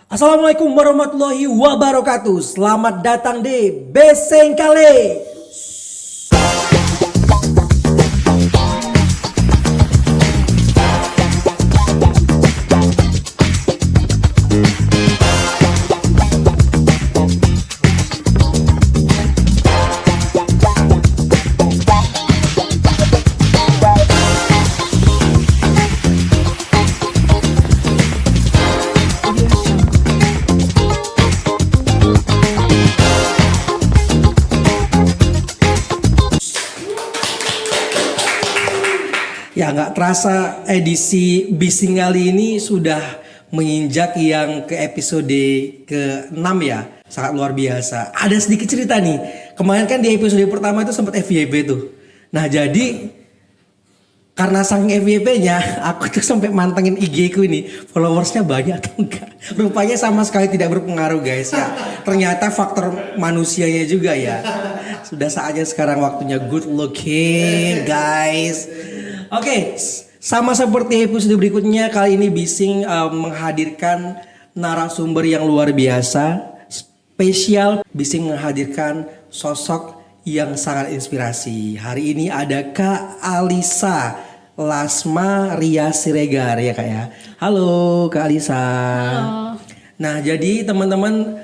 Assalamualaikum warahmatullahi wabarakatuh. Selamat datang di Besengkale. Ya nggak terasa edisi Bising kali ini sudah menginjak yang ke episode ke-6 ya. Sangat luar biasa. Ada sedikit cerita nih. Kemarin kan di episode pertama itu sempat FYP tuh. Nah jadi karena saking FYP-nya aku tuh sampai mantengin IG ku ini. Followersnya banyak atau enggak. Rupanya sama sekali tidak berpengaruh guys ya. Ternyata faktor manusianya juga ya. Sudah saatnya sekarang waktunya good looking guys. Oke, sama seperti episode berikutnya, kali ini Bising menghadirkan narasumber yang luar biasa. Spesial, Bising menghadirkan sosok yang sangat inspirasi. Hari ini ada Kak Alisa Lasma Ria Siregar ya Kak ya. Halo Kak Alisa. Halo. Nah jadi teman-teman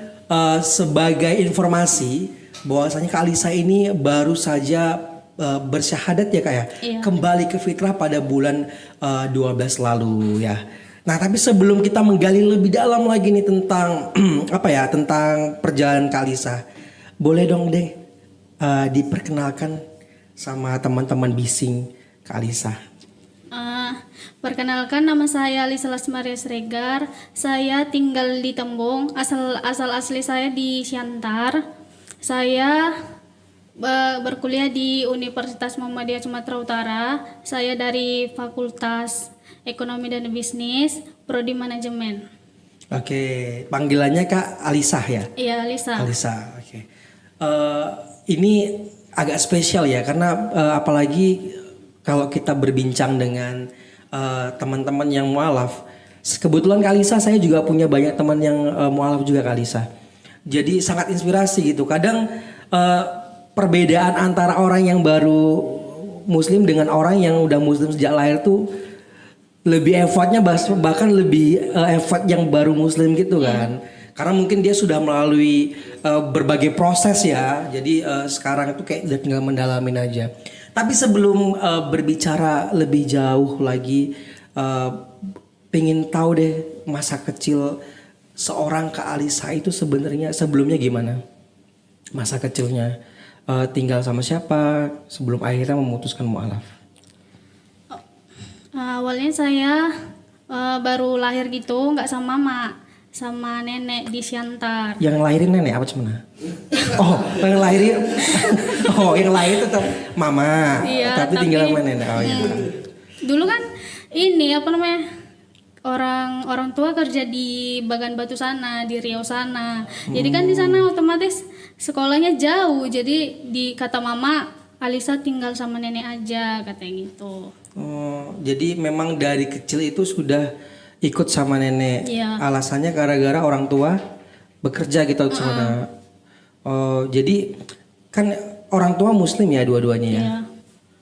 sebagai informasi bahwasanya Kak Alisa ini baru saja bersyahadat ya Kak ya. Iya. Kembali ke fitrah pada bulan 12 lalu ya. Nah tapi sebelum kita menggali lebih dalam lagi nih tentang tentang perjalanan Kak Alisa, boleh dong deh diperkenalkan sama teman-teman Bising Kak Alisa. Perkenalkan, nama saya Alisa Lasmaria Siregar. Saya tinggal di Tembong. Asal asli saya di Siantar. Saya berkuliah di Universitas Muhammadiyah Sumatera Utara. Saya dari Fakultas Ekonomi dan Bisnis, Prodi Manajemen. Oke, panggilannya Kak Alisa ya? Iya, Alisa. Alisa, oke. Ini agak spesial ya, karena apalagi kalau kita berbincang dengan teman-teman yang mualaf. Kebetulan Kak Alisa, saya juga punya banyak teman yang mualaf juga Kak Alisa. Jadi sangat inspirasi gitu. Kadang perbedaan antara orang yang baru muslim dengan orang yang udah muslim sejak lahir tuh lebih effortnya bahkan lebih effort yang baru muslim gitu kan. Karena mungkin dia sudah melalui berbagai proses ya. Jadi sekarang itu kayak udah tinggal mendalamin aja. Tapi sebelum berbicara lebih jauh lagi, pengen tahu deh masa kecil seorang Kak Alisa itu sebenarnya sebelumnya gimana? Masa kecilnya tinggal sama siapa sebelum akhirnya memutuskan mualaf? Awalnya saya baru lahir gitu, nggak sama mama, sama nenek di Siantar. Yang lahirin nenek apa cuman? Oh, yang lahirin. Oh, yang lahir tetap mama. Iya, tapi tinggal sama nenek. Oh iya. Dulu kan ini orang tua kerja di Bagan Batu sana, di Riau sana. Jadi kan di sana otomatis sekolahnya jauh. Jadi di kata mama, Alisa tinggal sama nenek aja katanya gitu. Oh, jadi memang dari kecil itu sudah ikut sama nenek. Iya. Alasannya gara-gara orang tua bekerja gitu sana. Oh, jadi kan orang tua muslim ya dua-duanya ya. Iya.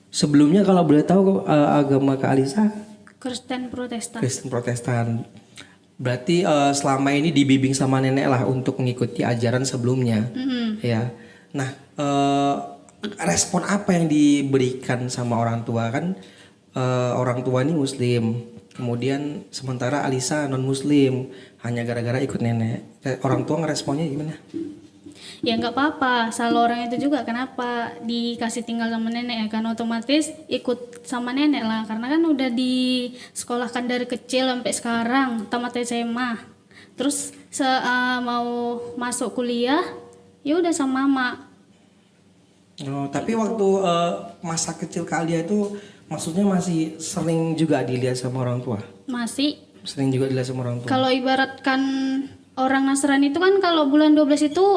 Sebelumnya kalau boleh tahu agama Kak Alisa? Kristen Protestan. Kristen Protestan. Berarti selama ini dibimbing sama nenek lah untuk mengikuti ajaran sebelumnya. Ya. Nah, respon apa yang diberikan sama orang tua kan? Orang tua ini muslim. Kemudian sementara Alisa non muslim, hanya gara-gara ikut nenek. Orang tua ngeresponnya gimana? Ya nggak apa-apa, salah orang itu juga kenapa dikasih tinggal sama nenek ya kan otomatis ikut sama nenek lah karena kan udah disekolahkan dari kecil sampai sekarang tamat SMA. Terus mau masuk kuliah ya udah sama mama. Oh, tapi waktu masa kecil kalian itu maksudnya masih sering juga dilihat sama orang tua? Masih. Sering juga dilihat sama orang tua. Kalau ibaratkan orang Nasrani itu kan kalau bulan 12 itu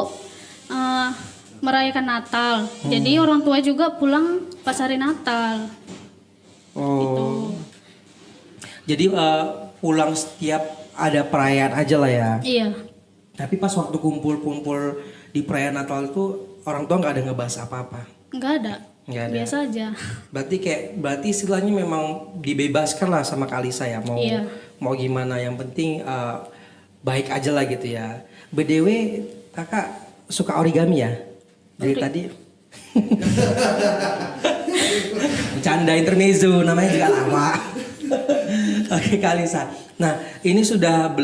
merayakan Natal. Jadi orang tua juga pulang pas hari Natal. Oh. Gitu. Jadi pulang setiap ada perayaan aja lah ya. Iya. Tapi pas waktu kumpul-kumpul di perayaan Natal itu orang tua nggak ada ngebahas apa-apa. Nggak ada. Nggak ada. Biasa aja. Berarti istilahnya memang dibebaskan lah sama Kak Alisa ya, mau Iya. mau gimana, yang penting baik aja lah gitu ya. BTW kakak suka origami ya? Dari tadi bercanda intermezzo, namanya juga lama. Oke Kak Alisa. Nah ini sudah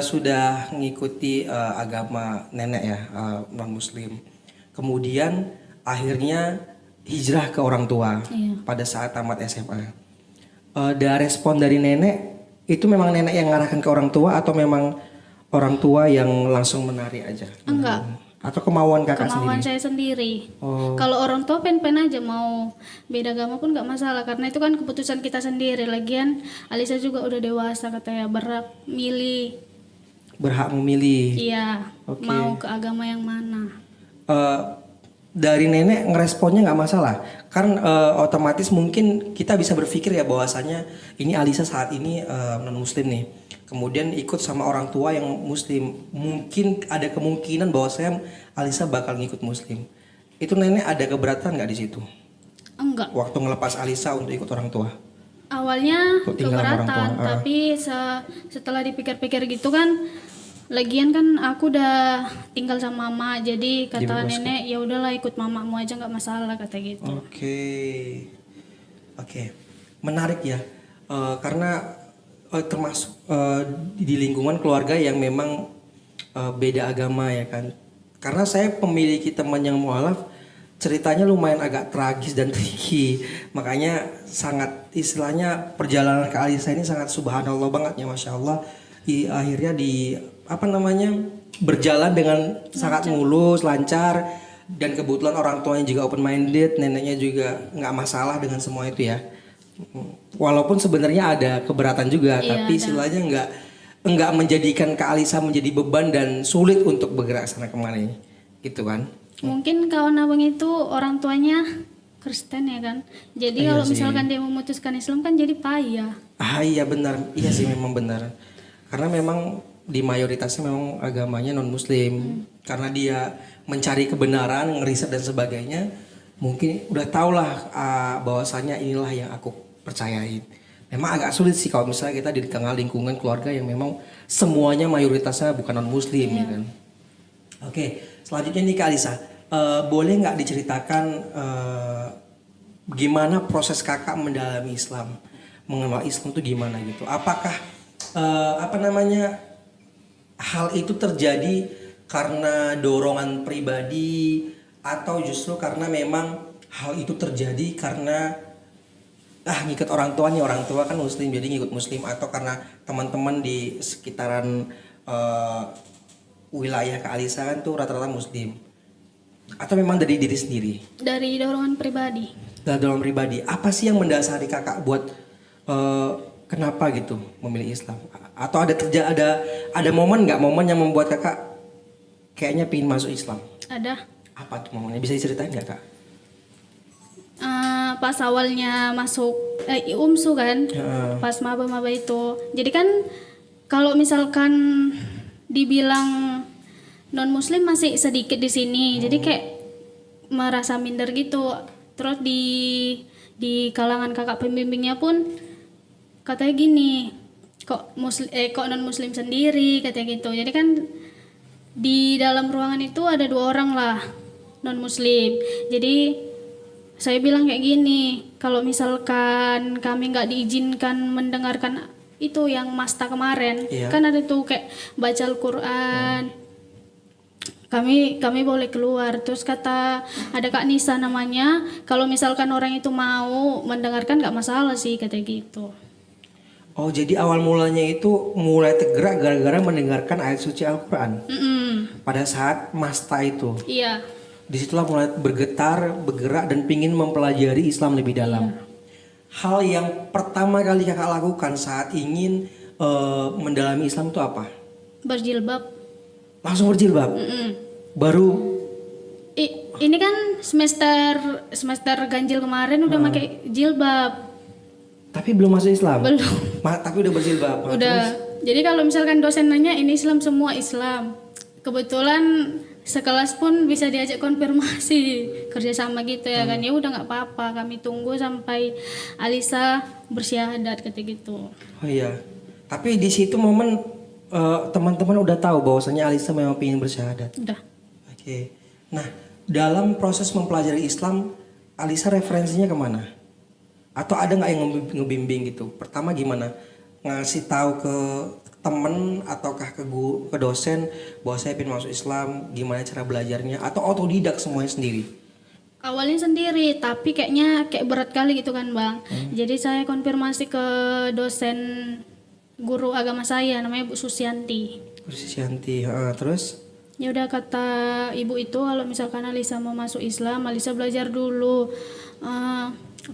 sudah mengikuti agama nenek ya, non Muslim. Kemudian akhirnya hijrah ke orang tua. Iya. Pada saat tamat SMA. Dari respon dari nenek itu memang nenek yang ngarahkan ke orang tua atau memang orang tua yang langsung menari aja? Enggak. Atau kemauan kakak Kemauan sendiri? saya sendiri. Oh. Kalau orang tua pen-pen aja, mau beda agama pun nggak masalah, karena itu kan keputusan kita sendiri. Lagian Alisa juga udah dewasa, katanya berhak milih. Berhak memilih. Iya. Oke. Mau ke agama yang mana? Dari nenek ngeresponnya nggak masalah, kan otomatis mungkin kita bisa berpikir ya bahwasanya ini Alisa saat ini non Muslim nih, kemudian ikut sama orang tua yang Muslim, mungkin ada kemungkinan bahwa saya Alisa bakal ngikut Muslim. Itu nenek ada keberatan nggak di situ? Enggak. Waktu ngelepas Alisa untuk ikut orang tua? Awalnya Kok tinggal sama orang keberatan, tua? tapi setelah dipikir-pikir gitu kan, lagian kan aku udah tinggal sama mama, jadi kata Dibebaskan. nenek ya udahlah ikut mamamu aja nggak masalah, kata gitu. Oke, menarik ya. Karena termasuk di lingkungan keluarga yang memang beda agama ya kan. Karena saya memiliki teman yang mualaf, ceritanya lumayan agak tragis dan tricky. Makanya sangat istilahnya perjalanan ke Alisa ini sangat subhanallah banget ya, masya Allah. Akhirnya berjalan dengan sangat mulus, lancar, dan kebetulan orang tuanya juga open minded, neneknya juga nggak masalah dengan semua itu ya. Walaupun sebenarnya ada keberatan juga, Iya, tapi ada. istilahnya nggak menjadikan Kak Alisa menjadi beban dan sulit untuk bergerak sana kemari, gitu kan? Mungkin kawan abang itu orang tuanya Kristen ya kan, jadi Iya kalau sih. misalkan dia memutuskan Islam kan jadi payah. Iya benar, iya sih memang benar. Karena memang di mayoritasnya memang agamanya non Muslim. Karena dia mencari kebenaran, ngeriset dan sebagainya, mungkin udah tau lah bahwasanya inilah yang aku percayain. Memang agak sulit sih kalau misalnya kita di tengah lingkungan keluarga yang memang semuanya mayoritasnya bukan non Muslim, ya kan. Oke, selanjutnya nih Kak Alisa, boleh nggak diceritakan gimana proses kakak mendalami Islam, mengenal Islam itu gimana gitu? Apakah hal itu terjadi karena dorongan pribadi atau justru karena memang hal itu terjadi karena ngikut orang tua nih, orang tua kan Muslim jadi ngikut Muslim, atau karena teman-teman di sekitaran wilayah Kak Alisa kan tuh rata-rata Muslim, atau memang dari diri sendiri? Dari dorongan pribadi. Dari dorongan pribadi, apa sih yang mendasari kakak buat kenapa gitu memilih Islam? Atau ada momen yang membuat kakak kayaknya pingin masuk Islam? Ada. Apa tuh momennya, bisa diceritain nggak Kak? Pas awalnya masuk UMSU kan, pas maba-maba itu, jadi kan kalau misalkan dibilang non Muslim masih sedikit di sini, jadi kayak merasa minder gitu. Terus di kalangan kakak pembimbingnya pun katanya gini, kok non Muslim sendiri, katanya gitu. Jadi kan di dalam ruangan itu ada 2 orang lah non Muslim. Jadi saya bilang kayak gini, kalau misalkan kami nggak diizinkan mendengarkan itu yang Masta kemarin, Iya. kan ada tuh kayak baca Al-Quran, kami boleh keluar. Terus kata ada Kak Nisa namanya, kalau misalkan orang itu mau mendengarkan nggak masalah sih, kata gitu. Oh, jadi awal mulanya itu mulai tergerak gara-gara mendengarkan ayat suci Al-Quran pada saat Masta itu. Iya. Disitulah mulai bergerak dan pingin mempelajari Islam lebih dalam. Hal yang pertama kali kakak lakukan saat ingin mendalami Islam itu apa? Berjilbab. Langsung berjilbab. Baru Ini kan semester ganjil kemarin udah pakai jilbab. tapi belum masuk Islam. Belum. Tapi udah berjilbab. Udah. Jadi kalau misalkan dosen nanya ini Islam, semua Islam. Kebetulan sekelas pun bisa diajak konfirmasi kerjasama gitu ya kan. Ya udah nggak apa-apa, kami tunggu sampai Alisa bersyahadat kata gitu. Oh iya. Tapi di situ momen teman-teman udah tahu bahwasanya Alisa memang ingin bersyahadat. Udah. Oke. Nah, dalam proses mempelajari Islam, Alisa referensinya kemana? Atau ada nggak yang ngebimbing gitu? Pertama gimana? Ngasih tahu ke temen ataukah ke dosen bahwa saya ingin masuk Islam, gimana cara belajarnya? Atau otodidak semuanya sendiri? Awalnya sendiri, tapi kayaknya kayak berat kali gitu kan Bang. Jadi saya konfirmasi ke dosen guru agama saya, namanya Bu Susianti. Susianti, terus? Ya udah kata ibu itu kalau misalkan Alisa mau masuk Islam, Alisa belajar dulu,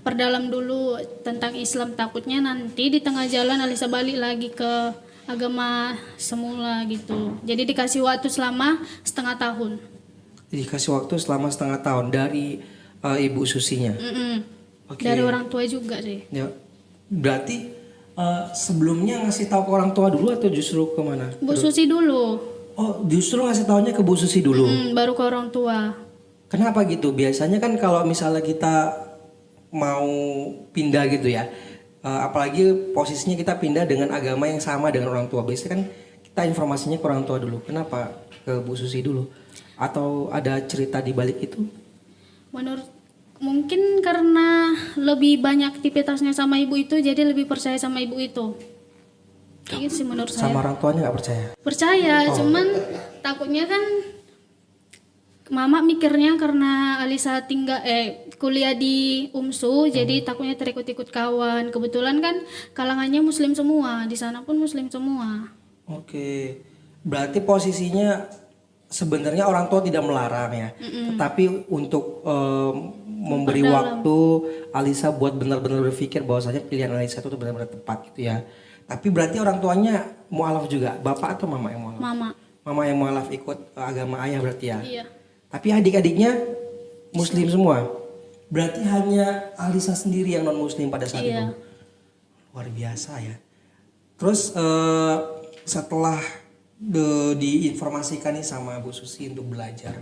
perdalam dulu tentang Islam. Takutnya nanti di tengah jalan Alisa balik lagi ke agama semula gitu. Jadi dikasih waktu selama setengah tahun. Dikasih waktu selama setengah tahun dari ibu susinya. Oke. Dari orang tua juga sih. Ya, berarti sebelumnya ngasih tahu ke orang tua dulu atau justru kemana? Bu Susi dulu. Oh, justru ngasih taunya ke Bu Susi dulu. Baru ke orang tua. Kenapa gitu? Biasanya kan kalau misalnya kita mau pindah gitu ya, apalagi posisinya kita pindah dengan agama yang sama dengan orang tua, biasanya kan kita informasinya ke orang tua dulu. Kenapa ke Bu Susi dulu? Atau ada cerita di balik itu? Menurut mungkin karena lebih banyak aktivitasnya sama ibu itu, jadi lebih percaya sama ibu itu. Iya sih menurut saya. Sama orang tuanya nggak percaya? Percaya, cuman takutnya kan mama mikirnya karena Alisa kuliah di UMSU, jadi takutnya terikut-ikut kawan. Kebetulan kan kalangannya muslim semua, di sana pun muslim semua. Oke. Berarti posisinya sebenarnya orang tua tidak melarang ya. Tetapi untuk memberi waktu Alisa buat benar-benar berpikir bahwasanya pilihan Alisa itu benar-benar tepat gitu ya. Tapi berarti orang tuanya mualaf juga, bapak atau mama yang mualaf? Mama. Mama yang mualaf ikut agama ayah berarti ya. Iya. Tapi adik-adiknya muslim semua. Berarti hanya Alisa sendiri yang non muslim pada saat itu. Luar biasa ya. Terus setelah diinformasikan nih sama Bu Susi untuk belajar,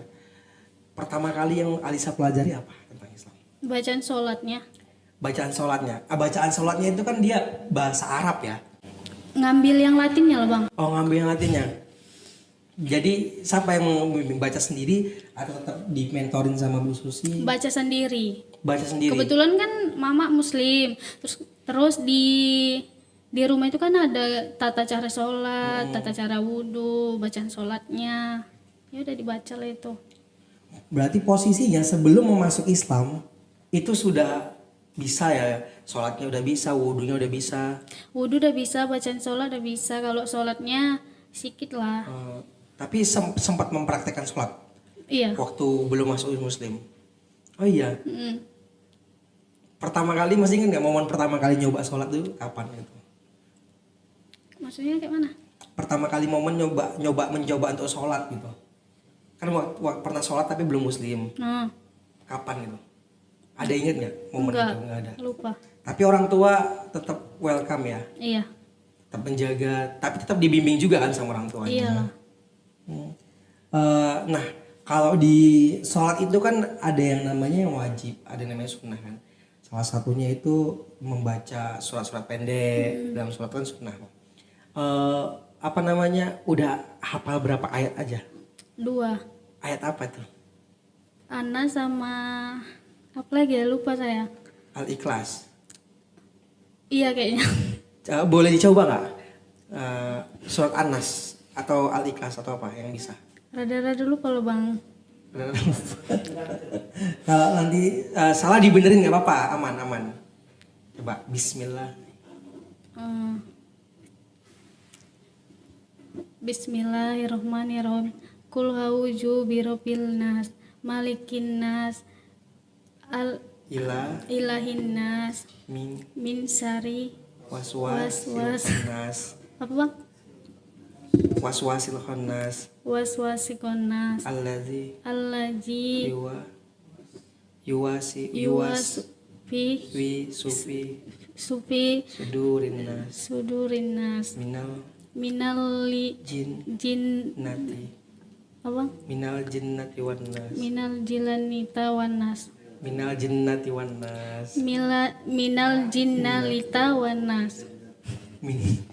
pertama kali yang Alisa pelajari apa tentang Islam? Bacaan sholatnya. Bacaan sholatnya. Bacaan sholatnya itu kan dia bahasa Arab ya. Ngambil yang Latinnya loh Bang. Oh, ngambil yang Latinnya. Jadi siapa yang membimbing, baca sendiri atau tetap dimentorin sama Bu Susi? Baca sendiri. Baca sendiri. Kebetulan kan mama muslim. Terus di rumah itu kan ada tata cara sholat, tata cara wudhu, bacaan sholatnya. Ya udah dibaca lah itu. Berarti posisinya sebelum masuk Islam itu sudah bisa ya, sholatnya udah bisa, wudhunya udah bisa. Wudhu udah bisa, bacaan sholat udah bisa. Kalau sholatnya sedikit lah. Tapi sempat mempraktekkan sholat Iya. waktu belum masuk Muslim. Oh iya. Pertama kali masih ingat nggak momen pertama kali nyoba sholat itu kapan gitu? Maksudnya kayak mana? Pertama kali momen mencoba untuk sholat gitu. Kan waktu pernah sholat tapi belum Muslim. Kapan gitu? Ada ingat nggak momen itu? Nggak ada. Lupa. Tapi orang tua tetap welcome ya. Iya. Tetap menjaga, tapi tetap dibimbing juga kan sama orang tuanya. Iyalah. Nah, kalau di sholat itu kan ada yang namanya yang wajib, ada yang namanya sunnah kan. Salah satunya itu membaca surat-surat pendek. Dalam sholat kan sunnah. Udah hafal berapa ayat aja? 2. Ayat apa tuh? Ana sama apa lagi ya, lupa saya. Al-Ikhlas. Iya kayaknya. Boleh dicoba nggak? Surat An-Nas atau Al-Ikhlas atau apa yang bisa? Rada-rada lupa loh Bang. Kalau nanti salah dibenerin nggak apa-apa, aman. Coba Bismillah. Bismillahirrahmanirrahim. Kul hauju birabbil nas, malikin nas, ilahin nas, min syari waswas. Apa Bang? Waswasil khannas. Waswasikon nas. Allazi yuwasfi sufi sufi sudurin nas sudurin nas minal minal Jin jin nati. apa? Minal jinnati wan nas. Minal jilanita wanas. Minal jinnati wan nas. Minal jinnalita wanas. Min-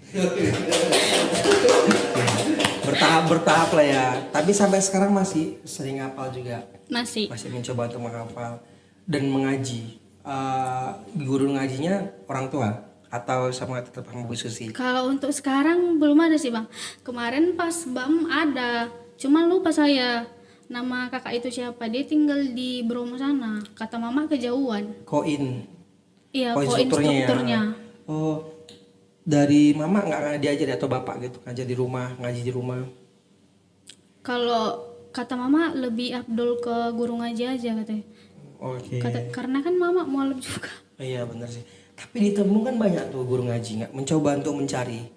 bertahap lah ya. Tapi sampai sekarang masih sering hafal juga. Masih. Masih mencoba untuk menghafal dan mengaji. Guru ngajinya orang tua atau sama tetap sama Bu Susi? Kalau untuk sekarang belum ada sih bang. Kemarin pas BAM ada, cuma lupa saya nama kakak itu siapa. Dia tinggal di Bromo sana. Kata mama kejauhan. Koin. Iya, Koin koin strukturnya. Oh, dari mama nggak diajar atau bapak gitu ngajar di rumah, ngaji di rumah? Kalau kata mama lebih afdol ke guru ngaji aja katanya. Oke. Karena kan mama mualaf juga. Oh, iya benar sih. Tapi di Tembung kan banyak tuh guru ngaji, nggak mencoba untuk mencari.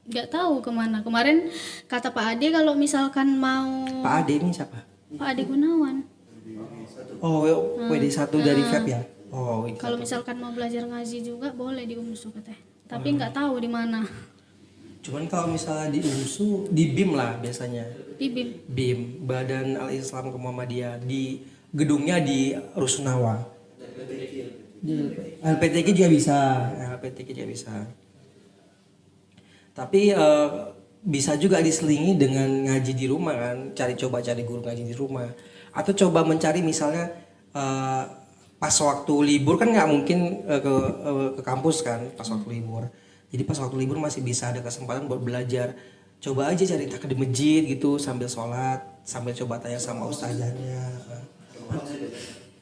Nggak tahu kemana. Kemarin kata Pak Ade kalau misalkan mau Pak Ade ini siapa? Pak Ade Gunawan. Oh, WD1 dari VEB ya? Oh, WD1. Kalau misalkan mau belajar ngaji juga boleh di UMSU katanya. Tapi nggak tahu di mana. Cuman kalau misalnya di UMSU, di BIM lah biasanya. Di BIM. BIM, Badan Al-Islam Muhammadiyah, di gedungnya di Rusunawa. LPTQ juga bisa, LPTQ juga bisa. Tapi bisa juga diselingi dengan ngaji di rumah kan, coba cari guru ngaji di rumah, atau coba mencari misalnya pas waktu libur kan nggak mungkin ke kampus kan pas waktu libur. Jadi pas waktu libur masih bisa ada kesempatan buat belajar. Coba aja cari tak di masjid gitu sambil sholat, sambil coba tanya sama ustazahnya.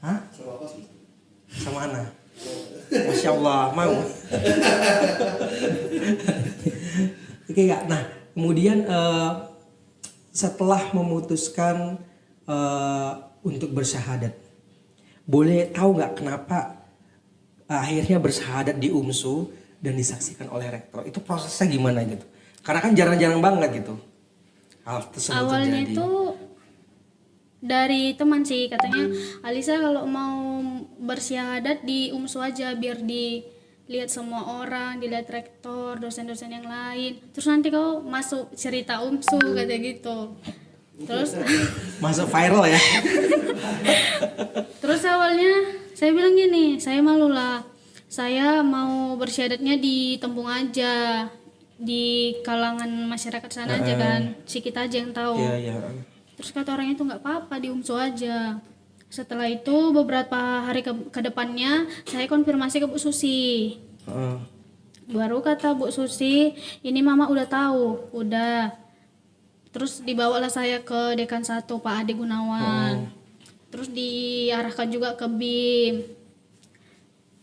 Hah? Sama Ana. Masya Allah, mau. Oke gak? Nah, kemudian setelah memutuskan untuk bersyahadat, boleh tahu nggak kenapa akhirnya bersyahadat di UMSU dan disaksikan oleh rektor? Itu prosesnya gimana gitu? Karena kan jarang-jarang banget gitu hal tersebut Awalnya terjadi. itu dari teman sih, katanya Alisa kalau mau bersyahadat di UMSU aja biar dilihat semua orang, dilihat rektor, dosen-dosen yang lain. Terus nanti kau masuk cerita UMSU kata gitu. Terus Masuk viral ya. terus awalnya saya bilang gini, saya malu lah. Saya mau bersyahadatnya di Tembung aja, di kalangan masyarakat sana aja kan, si kita aja yang tahu. Iya, iya. Terus kata orangnya itu nggak apa-apa di UMSU aja. Setelah itu beberapa hari ke depannya saya konfirmasi ke Bu Susi. Heeh. Baru kata Bu Susi, ini mama udah tahu, udah. Terus dibawalah saya ke Dekan 1 Pak Ade Gunawan. Terus diarahkan juga ke BIM.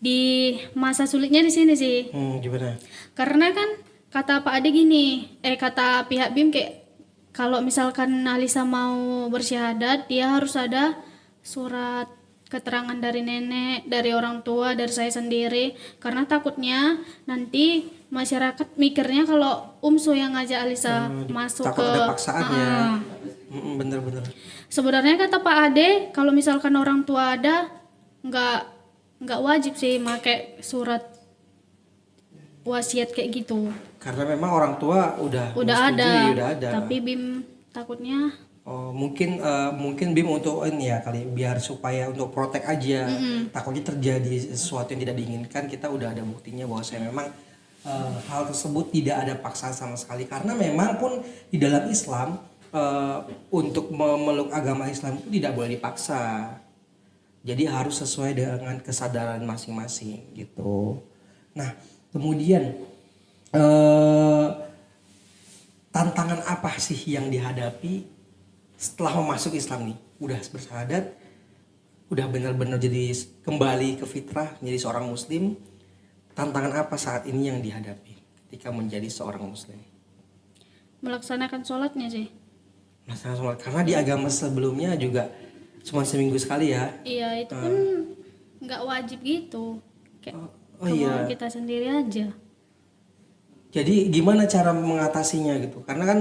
Di masa sulitnya di sini sih. Gimana? Karena kan kata Pak Ade gini, kata pihak BIM kayak kalau misalkan Alisa mau bersyahadat, dia harus ada surat keterangan dari nenek, dari orang tua, dari saya sendiri. Karena takutnya nanti masyarakat mikirnya kalau UMSU yang ngajak Alisa masuk Takut ke ada paksaannya. Bener-bener. Sebenarnya kata Pak Ade, kalau misalkan orang tua ada, nggak wajib sih pakai surat wasiat kayak gitu. Karena memang orang tua udah ada, udah ada. tapi BIM takutnya mungkin BIM untuk ini ya kali biar supaya untuk protek aja. Takutnya terjadi sesuatu yang tidak diinginkan, kita udah ada buktinya bahwa saya memang hal tersebut tidak ada paksaan sama sekali. Karena memang pun di dalam Islam untuk memeluk agama Islam itu tidak boleh dipaksa. Jadi harus sesuai dengan kesadaran masing-masing gitu. Nah, kemudian tantangan apa sih yang dihadapi setelah masuk Islam nih? Udah bersyahadat, udah benar-benar jadi kembali ke fitrah, menjadi seorang muslim. Tantangan apa saat ini yang dihadapi ketika menjadi seorang muslim? melaksanakan sholatnya sih. Melaksanakan sholat, karena di agama sebelumnya juga cuma seminggu sekali ya. Iya, itu pun nggak wajib gitu. Kayak Iya. kita sendiri aja. Jadi gimana cara mengatasinya gitu? Karena kan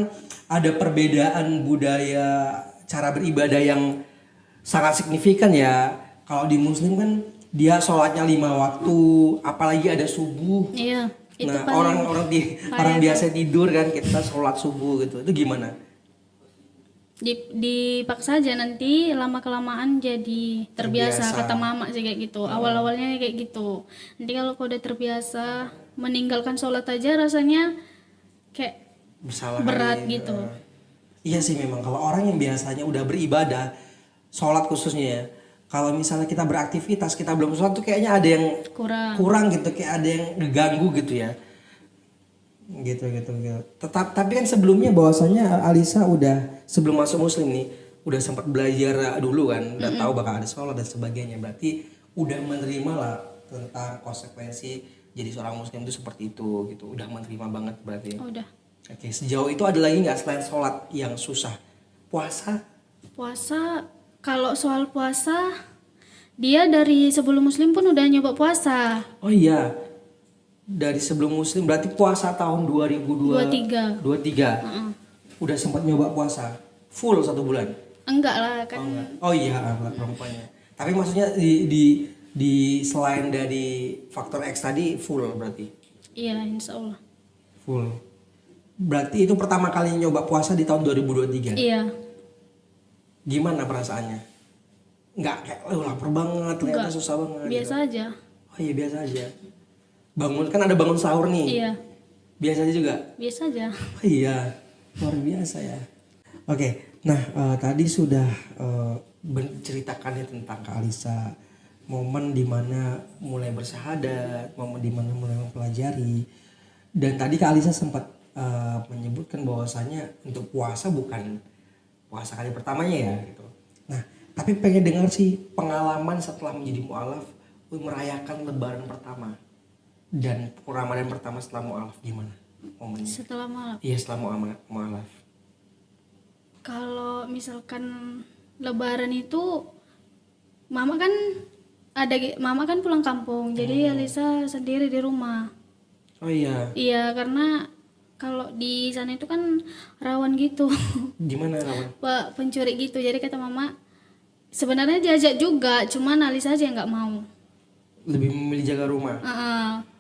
ada perbedaan budaya, cara beribadah yang sangat signifikan ya. Kalau di muslim kan dia sholatnya 5 waktu, apalagi ada subuh. Iya. Itu Nah, paling orang biasa tidur kan, kita sholat subuh gitu. Itu gimana? dipaksa aja, nanti lama kelamaan jadi terbiasa. Terbiasa. Kata mama sih kayak gitu. Awal-awalnya kayak gitu. Nanti kalau kau udah terbiasa meninggalkan sholat aja rasanya kayak Bersalah berat kali. gitu. Iya sih memang kalau orang yang biasanya udah beribadah, sholat khususnya ya. Kalau misalnya kita beraktivitas, kita belum sholat tuh kayaknya ada yang Kurang. kurang gitu, kayak ada yang ngeganggu gitu ya. Gitu. Tapi kan sebelumnya bahwasanya Alisa udah sebelum masuk muslim nih, udah sempat belajar dulu kan, udah tahu bakal ada sholat dan sebagainya. Berarti udah menerima lah tentang konsekuensi jadi seorang muslim itu seperti itu gitu. Udah menerima banget berarti. Udah. Oke, sejauh itu ada lagi nggak selain sholat yang susah? Puasa? Puasa, kalau soal puasa, dia dari sebelum muslim pun udah nyoba puasa. Oh iya, dari sebelum muslim berarti puasa tahun 23. 2023. Udah sempat nyoba puasa full 1 bulan. Enggak lah kan. Oh enggak. Oh iya, perempuannya. Tapi maksudnya di selain dari faktor X tadi full berarti. Iya, insya Allah. Full. Berarti itu pertama kali nyoba puasa di tahun 2023. Iya. Gimana perasaannya? Enggak kayak lapar banget, ternyata Enggak. susah banget. Biasa aja. Oh iya biasa aja. Bangun kan ada bangun sahur nih. Iya. Biasa aja juga. Biasa aja. Oh iya, luar biasa ya. Oke, nah tadi sudah menceritakannya tentang Kak Alisa, momen dimana mulai bersyahadat, momen dimana mulai mempelajari, dan tadi Kak Alisa sempat menyebutkan bahwasanya untuk puasa bukan puasa kali pertamanya ya gitu. Nah, tapi pengen dengar sih pengalaman setelah menjadi mu'alaf merayakan Lebaran pertama dan Ramadan pertama setelah mu'alaf gimana momennya? Setelah malam. Iya setelah mu'alaf. Kalau misalkan Lebaran itu, mama kan pulang kampung, jadi Alisa sendiri di rumah. Oh iya, Iya, karena kalau di sana itu kan rawan gitu. gimana kawan? Pak pencuri gitu. Jadi kata mama, sebenarnya diajak juga, cuman Alisa aja yang nggak mau. Lebih memilih jaga rumah.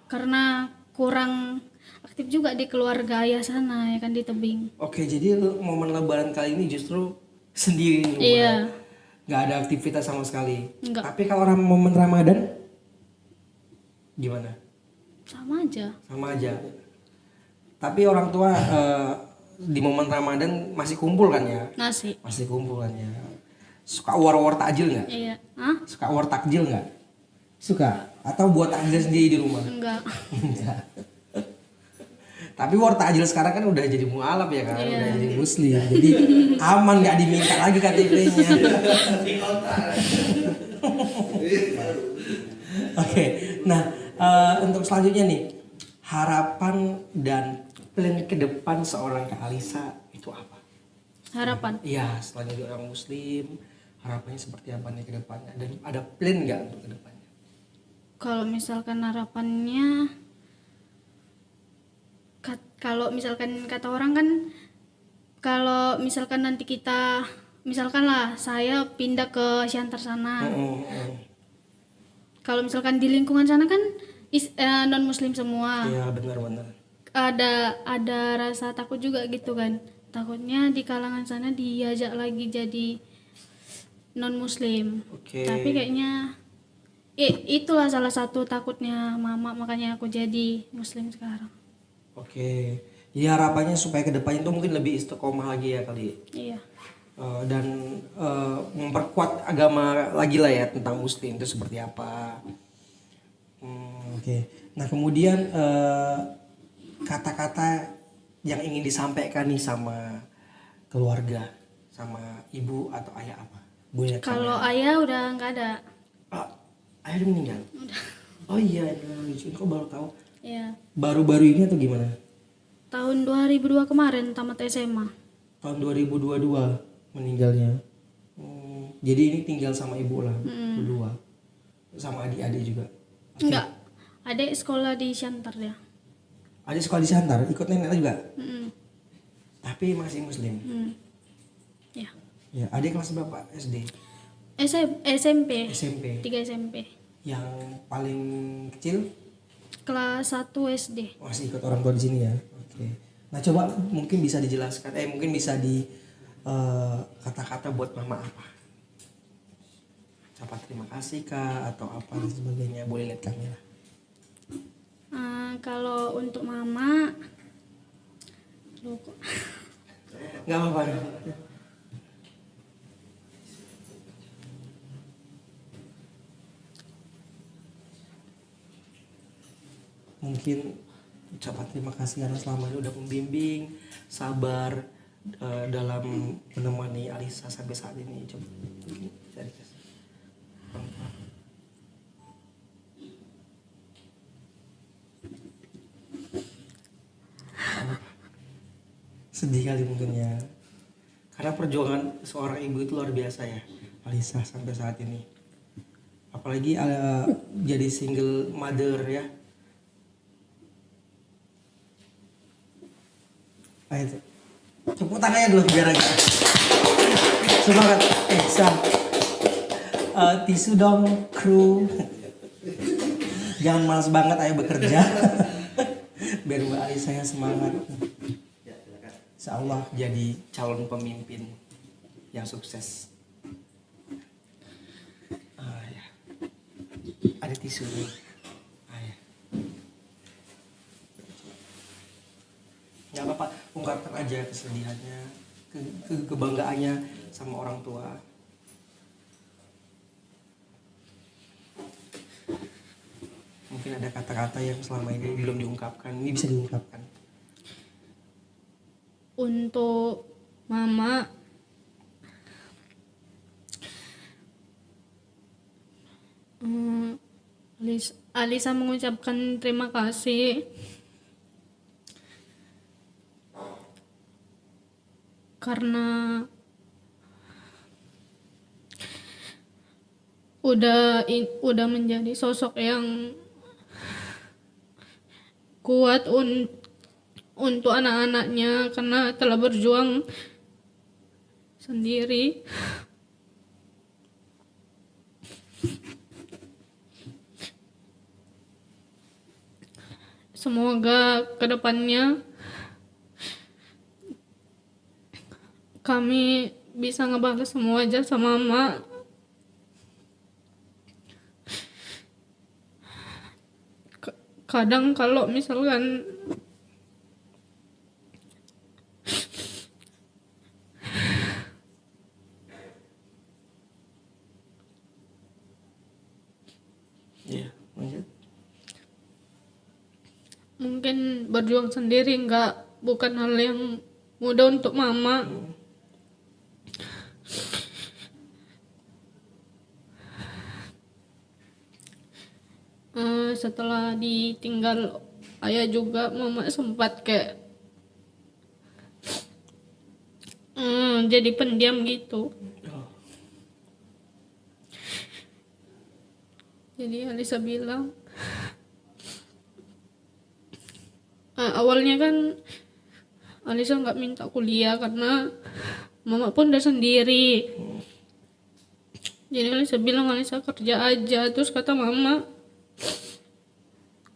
Karena kurang aktif juga di keluarga ayah sana ya kan, di tebing. Oke, jadi momen Lebaran kali ini justru sendiri di rumah. Iya. Nggak ada aktivitas sama sekali. Enggak. Tapi kalau momen Ramadan gimana? Sama aja. Sama aja. Tapi orang tua di momen Ramadan masih kumpul kan ya? Nasi. Masih kumpul kan ya. Suka war takjil nggak? Iya. Hah? Suka war takjil nggak? Suka? Atau buat takjil sendiri di rumah? Enggak. Enggak. Tapi war takjil sekarang kan udah jadi mualaf ya kan, udah jadi muslim, jadi aman nggak diminta lagi KTP-nya. Oke, nah untuk selanjutnya nih harapan dan plan ke depan seorang Kak Alisa itu apa? Harapan. Iya, setelah jadi orang muslim, harapannya seperti apa nih ke depannya dan ada plan nggak untuk ke depannya? Kalau misalkan harapannya, kalau misalkan kata orang kan, kalau misalkan nanti kita, misalkan lah saya pindah ke Siantar sana, kalau misalkan di lingkungan sana kan non muslim semua, Iya benar-benar. ada rasa takut juga gitu kan, takutnya di kalangan sana diajak lagi jadi non muslim. Oke. Tapi kayaknya itulah salah satu takutnya mama, makanya aku jadi muslim sekarang. Oke, jadi harapannya supaya kedepannya itu mungkin lebih istiqomah lagi ya kali. Iya. Dan memperkuat agama lagi lah ya tentang muslim itu seperti apa. Oke. Nah kemudian kata-kata yang ingin disampaikan nih sama keluarga, sama ibu atau ayah apa? Boleh. Kalau ayah udah nggak ada. Ayah udah meninggal. Oh iya, kok baru tahu? Iya. Baru-baru ini atau gimana? Tahun 2002 kemarin tamat SMA. Tahun 2022 meninggalnya. Jadi ini tinggal sama ibu lah berdua, sama adik-adik juga. Enggak, adik sekolah di Siantar dia. Adik sekolah di Siantar, ikut nenek juga. Tapi masih muslim. Ya. Ya, adik kelas berapa SD? SMP. SMP. 3 SMP. Yang paling kecil kelas 1 SD. Masih ikut orang tua di sini ya. Oke. Nah coba mungkin bisa dijelaskan, mungkin bisa di kata-kata buat mama apa? Ucapan terima kasih kah atau apa dan sebagainya, boleh lihat kamera. Kalau untuk mama, Nggak apa-apa. Mungkin ucapan terima kasih karena selama ini udah membimbing, sabar dalam menemani Alisa sampai saat ini. Coba cari kasih. Sedih kali mungkin ya, karena perjuangan seorang ibu itu luar biasa ya Alisa sampai saat ini, apalagi jadi single mother ya. Ayo tepuk tangannya dulu biar agak semangat. Sam, tisu dong kru. Jangan malas banget, ayo bekerja. Biar Mbak Alisa ya semangat. Insya Allah jadi calon pemimpin yang sukses. Ya. Ada tisu nih. Ya. Nggak apa-apa, ungkapkan aja kesedihannya, kebanggaannya sama orang tua. Mungkin ada kata-kata yang selama ini belum diungkapkan, ini bisa diungkapkan. untuk mama, Alisa mengucapkan terima kasih karena udah menjadi sosok yang kuat untuk anak-anaknya karena telah berjuang sendiri. Semoga kedepannya kami bisa ngebalas semua jasa mama. Kadang kalau misalkan mungkin berjuang sendiri bukan hal yang mudah untuk mama. Setelah ditinggal ayah juga mama sempat kayak jadi pendiam gitu. Jadi Alisa bilang awalnya kan Alisa nggak minta kuliah karena mama pun udah sendiri. Jadi Alisa bilang Alisa kerja aja, terus kata mama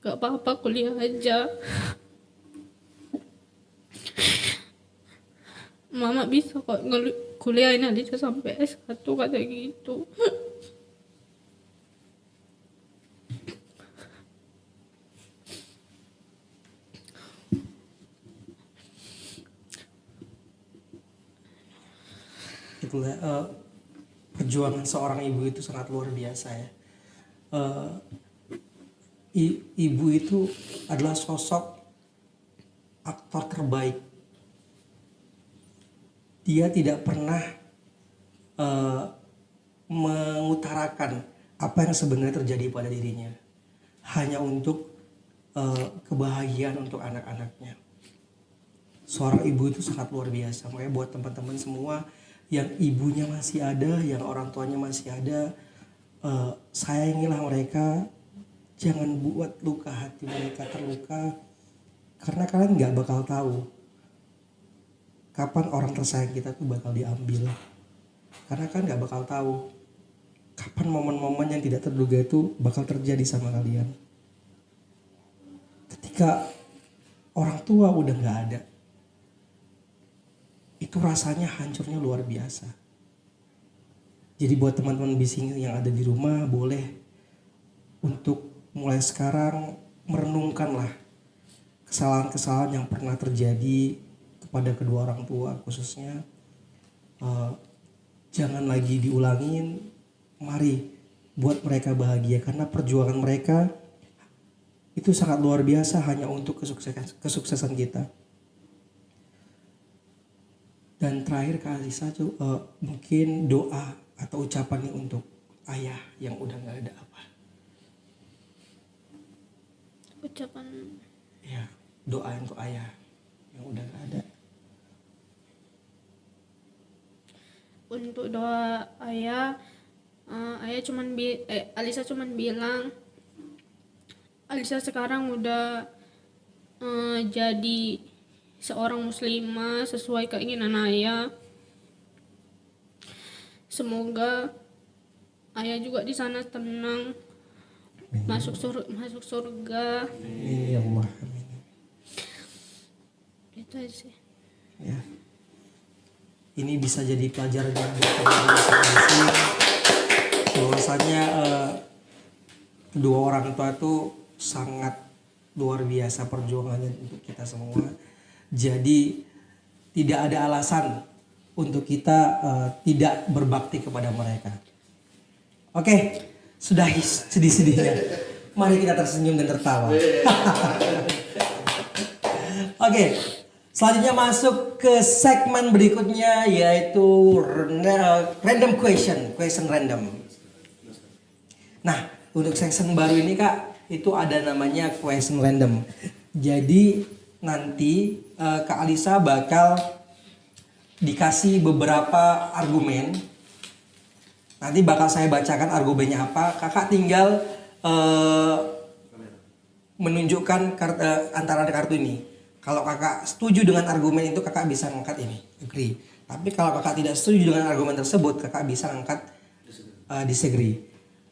gak apa-apa kuliah aja, mama bisa kok kuliahin Alisa sampai S1 kata gitu. Itulah perjuangan seorang ibu itu sangat luar biasa ya. Ibu itu adalah sosok aktor terbaik. Dia tidak pernah mengutarakan apa yang sebenarnya terjadi pada dirinya, hanya untuk kebahagiaan untuk anak-anaknya. Seorang ibu itu sangat luar biasa. Makanya buat teman-teman semua yang ibunya masih ada, yang orang tuanya masih ada, sayangilah mereka. Jangan buat luka hati mereka terluka, karena kalian gak bakal tahu kapan orang tersayang kita tuh bakal diambil. Karena kan gak bakal tahu kapan momen-momen yang tidak terduga itu bakal terjadi sama kalian. ketika orang tua udah nggak ada, itu rasanya hancurnya luar biasa. Jadi buat teman-teman bising yang ada di rumah, boleh untuk mulai sekarang merenungkanlah kesalahan-kesalahan yang pernah terjadi kepada kedua orang tua khususnya. Jangan lagi diulangin. Mari buat mereka bahagia, karena perjuangan mereka itu sangat luar biasa hanya untuk kesuksesan kita. Dan terakhir Kak Alisa, mungkin doa atau ucapan nih untuk ayah yang udah nggak ada apa? Ucapan Ya, doa untuk ayah yang udah nggak ada. untuk doa ayah, Alisa cuman bilang Alisa sekarang udah jadi seorang muslimah sesuai keinginan ayah. Semoga ayah juga di sana tenang, masuk surga. Amin ya Allah. Amin. Itu aja sih. Ya. Ini bisa jadi pelajaran buat teman-teman masing-masing, bahwasanya kedua orang tua itu sangat luar biasa perjuangannya untuk kita semua. Jadi tidak ada alasan untuk kita tidak berbakti kepada mereka. Oke, sudah sedih-sedihnya. Mari kita tersenyum dan tertawa. Oke, selanjutnya masuk ke segmen berikutnya, yaitu random question random. Nah, untuk section baru ini Kak, itu ada namanya question random. Jadi nanti Kak Alisa bakal dikasih beberapa argumen. Nanti bakal saya bacakan argumennya apa. Kakak tinggal menunjukkan antara kartu ini. Kalau kakak setuju dengan argumen itu, kakak bisa ngangkat ini, agree. Tapi kalau kakak tidak setuju dengan argumen tersebut, kakak bisa ngangkat disagree.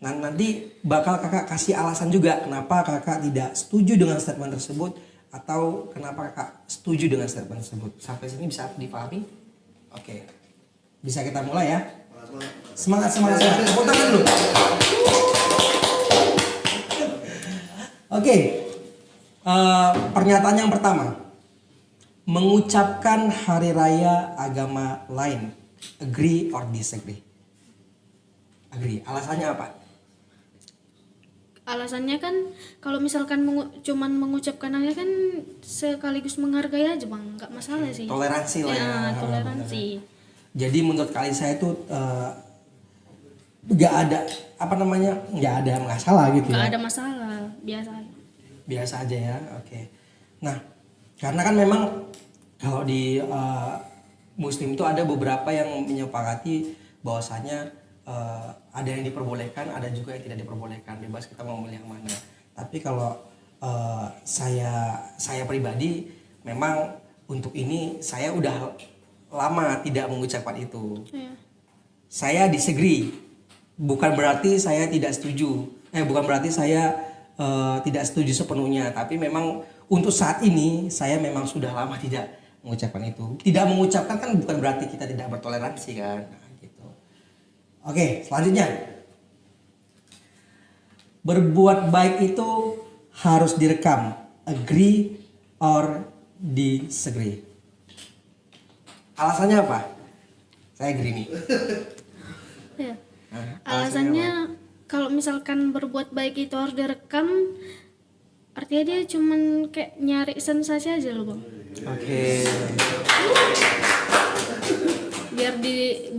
Nah, nanti bakal kakak kasih alasan juga kenapa kakak tidak setuju dengan statement tersebut, atau kenapa kakak setuju dengan statement tersebut. Sampai sini bisa dipahami? Oke. Bisa kita mulai ya? Semangat. Tepuk tangan dulu. Oke. Pernyataan yang pertama, mengucapkan hari raya agama lain, agree or disagree? Agree. Alasannya apa? Alasannya kan kalau misalkan cuman mengucapkan aja kan sekaligus menghargai aja bang, nggak masalah sih. Toleransi lah ya. Toleransi. Jadi menurut kali saya itu nggak ada masalah gitu. Nggak ada masalah, biasa aja ya. Oke. Nah, karena kan memang kalau di Muslim itu ada beberapa yang menyepakati bahwasanya ada yang diperbolehkan, ada juga yang tidak diperbolehkan, bebas kita mau milih yang mana. Tapi kalau saya pribadi memang untuk ini saya udah lama tidak mengucapkan itu. Iya. Saya disagree, bukan berarti saya tidak setuju. Bukan berarti saya tidak setuju sepenuhnya. Tapi memang untuk saat ini saya memang sudah lama tidak mengucapkan itu. Tidak mengucapkan kan bukan berarti kita tidak bertoleransi kan. Oke, selanjutnya. Berbuat baik itu harus direkam. Agree or disagree? Alasannya apa? Saya agree nih. Ya. Alasannya kalau misalkan berbuat baik itu harus direkam, artinya dia cuman kayak nyari sensasi aja loh bang. Oke.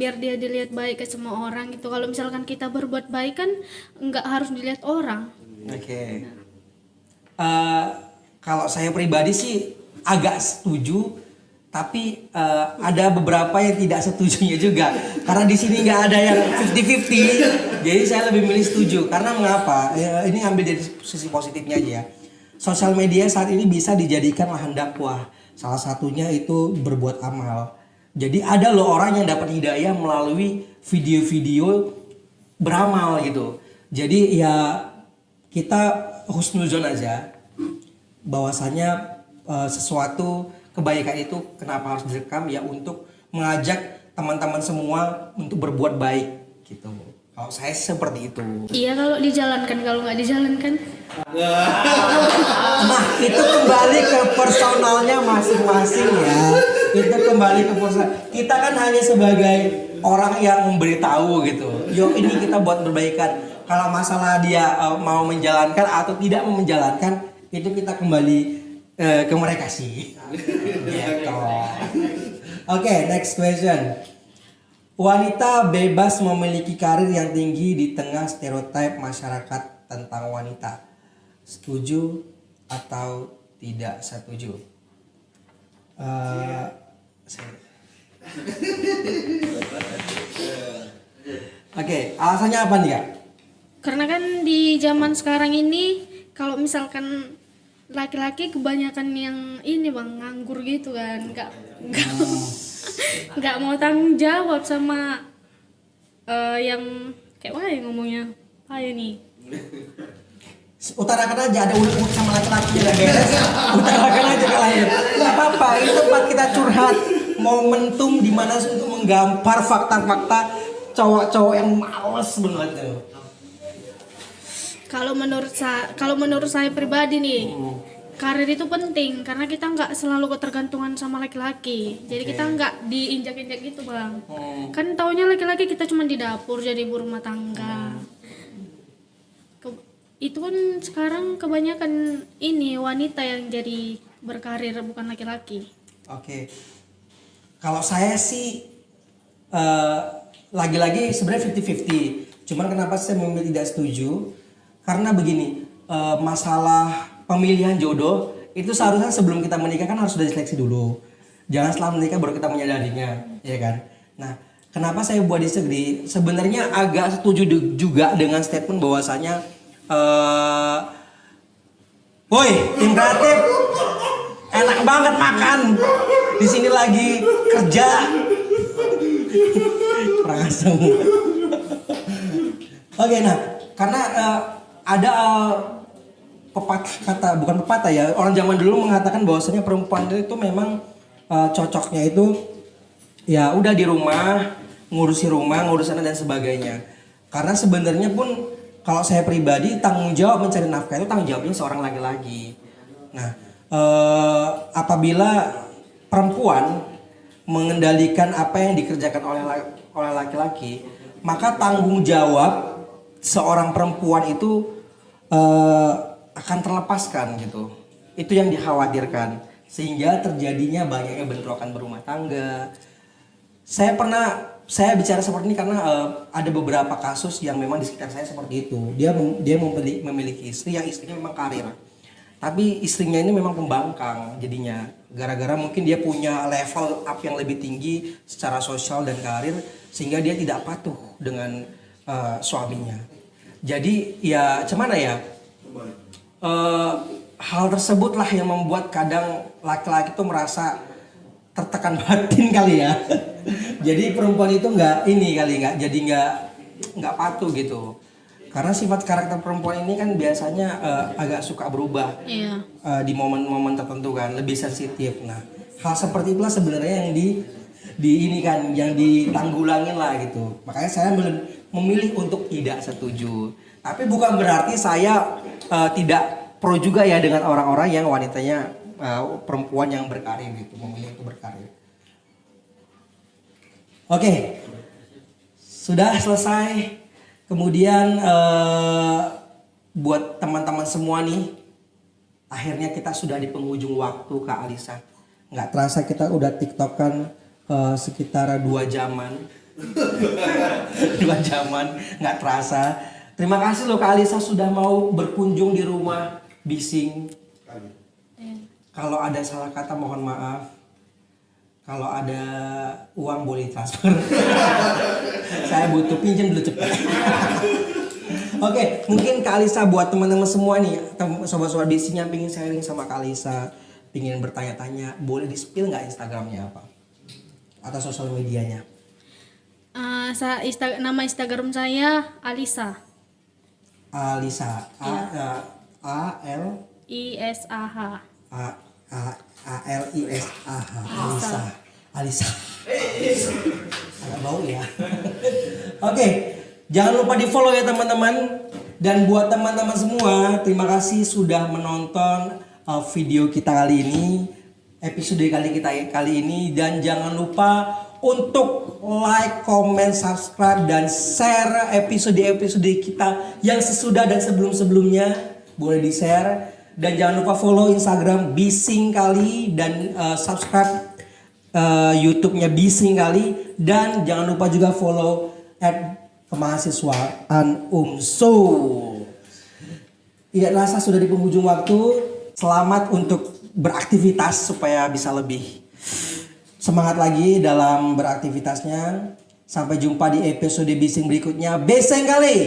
Biar dia dilihat baik ke semua orang gitu. Kalau misalkan kita berbuat baik kan nggak harus dilihat orang. Oke. Kalau saya pribadi sih agak setuju, tapi ada beberapa yang tidak setujunya juga. Karena di sini nggak ada yang 50-50, jadi saya lebih milih setuju. Karena mengapa? Ini ambil dari sisi positifnya aja ya. Sosial media saat ini bisa dijadikan lahan dakwah. Salah satunya itu berbuat amal. Jadi ada loh orang yang dapat hidayah melalui video-video beramal gitu. Jadi ya kita husnuzon aja. bahwasanya sesuatu kebaikan itu kenapa harus direkam ya untuk mengajak teman-teman semua untuk berbuat baik gitu. Kalau saya seperti itu. Iya kalau dijalankan, kalau nggak dijalankan. Nah itu kembali ke personalnya masing-masing ya. Itu kembali ke personal. Kita kan hanya sebagai orang yang memberitahu gitu. Yo ini kita buat perbaikan. Kalau masalah dia mau menjalankan atau tidak mau menjalankan itu kita kembali ke mereka sih. Gitu. Oke, next question. Wanita bebas memiliki karir yang tinggi di tengah stereotip masyarakat tentang wanita. Setuju atau tidak setuju? Oke, alasannya apa nih Kak? Karena kan di zaman sekarang ini kalau misalkan laki-laki kebanyakan yang ini bang nganggur gitu kan, nggak mau tanggung jawab sama yang kayak mana ya ngomongnya, kayak nih. Utarakan aja, ada unek-unek sama laki-laki udah beres. Utarakan aja ke lain. Gak apa-apa, itu tempat kita curhat. Momentum dimana untuk menggampar fakta-fakta cowok-cowok yang males banget tuh. Kalau menurut saya pribadi nih, karir itu penting karena kita nggak selalu ketergantungan sama laki-laki. Jadi kita nggak diinjak-injak gitu bang. Kan taunya laki-laki kita cuma di dapur jadi ibu rumah tangga. Itu kan sekarang kebanyakan ini wanita yang jadi berkarir bukan laki-laki. Oke. Kalau saya sih lagi-lagi sebenarnya 50-50. Cuman kenapa saya memilih tidak setuju? Karena begini, masalah pemilihan jodoh itu seharusnya sebelum kita menikah kan harus sudah diseleksi dulu. Jangan setelah menikah baru kita menyadarinya, ya kan? Nah, kenapa saya buat disagree? Sebenarnya agak setuju juga dengan statement bahwasanya woi, tim kreatif enak banget makan. Di sini lagi kerja. Kurang asem. Oke, nah, karena ada pepatah kata, bukan pepatah ya, orang zaman dulu mengatakan bahwasanya perempuan itu memang cocoknya itu ya udah di rumah, ngurus anak dan sebagainya. Karena sebenarnya pun kalau saya pribadi tanggung jawab mencari nafkah itu tanggung jawabnya seorang laki-laki. Nah, apabila perempuan mengendalikan apa yang dikerjakan oleh laki-laki, maka tanggung jawab seorang perempuan itu akan terlepaskan gitu. Itu yang dikhawatirkan sehingga terjadinya banyaknya bentrokan berumah tangga. Saya bicara seperti ini karena ada beberapa kasus yang memang di sekitar saya seperti itu. Dia memiliki istri yang istrinya memang karir. Tapi istrinya ini memang pembangkang jadinya. Gara-gara mungkin dia punya level up yang lebih tinggi secara sosial dan karir sehingga dia tidak patuh dengan suaminya. Jadi ya cuman ya hal tersebutlah yang membuat kadang laki-laki itu merasa tertekan batin kali ya. Jadi perempuan itu nggak patuh gitu. Karena sifat karakter perempuan ini kan biasanya agak suka berubah. Iya. Di momen-momen tertentu kan lebih sensitif. Nah, hal seperti itulah sebenarnya yang yang ditanggulangin lah gitu. Makanya saya memilih untuk tidak setuju. Tapi bukan berarti saya tidak pro juga ya dengan orang-orang yang wanitanya perempuan yang berkarir gitu, memilih untuk berkarir. Oke, sudah selesai. Kemudian buat teman-teman semua nih, akhirnya kita sudah di penghujung waktu Kak Alisa. Nggak terasa kita udah tiktokan sekitar 2 jaman. 2 jaman, nggak terasa. Terima kasih loh Kak Alisa sudah mau berkunjung di rumah Bising. Kalau ada salah kata mohon maaf. Kalau ada uang boleh transfer. Saya butuh pinjam dulu cepat. Oke, mungkin Kak Alisa buat teman-teman semua nih, sobat-sobat Bising yang pingin sharing sama Kak Alisa, pingin bertanya-tanya, boleh di-spill nggak Instagramnya apa? Atau sosial medianya? Nama Instagram saya Alisa. Alisa. Iya. A L Alisah. Alisah. Alisa. Agak bau ya. Oke, jangan lupa di follow ya teman-teman. Dan buat teman-teman semua, terima kasih sudah menonton video kita kali ini, episode kali ini, dan jangan lupa untuk like, comment, subscribe, dan share episode-episode kita yang sesudah dan sebelum-sebelumnya. Boleh di-share. Dan jangan lupa follow Instagram Bising Kali dan subscribe YouTube-nya Bising Kali. Dan jangan lupa juga follow @kemahasiswaan UMSU. Tidak rasa sudah di penghujung waktu. Selamat untuk beraktivitas supaya bisa lebih semangat lagi dalam beraktivitasnya. Sampai jumpa di episode Bising berikutnya. Bising Kali.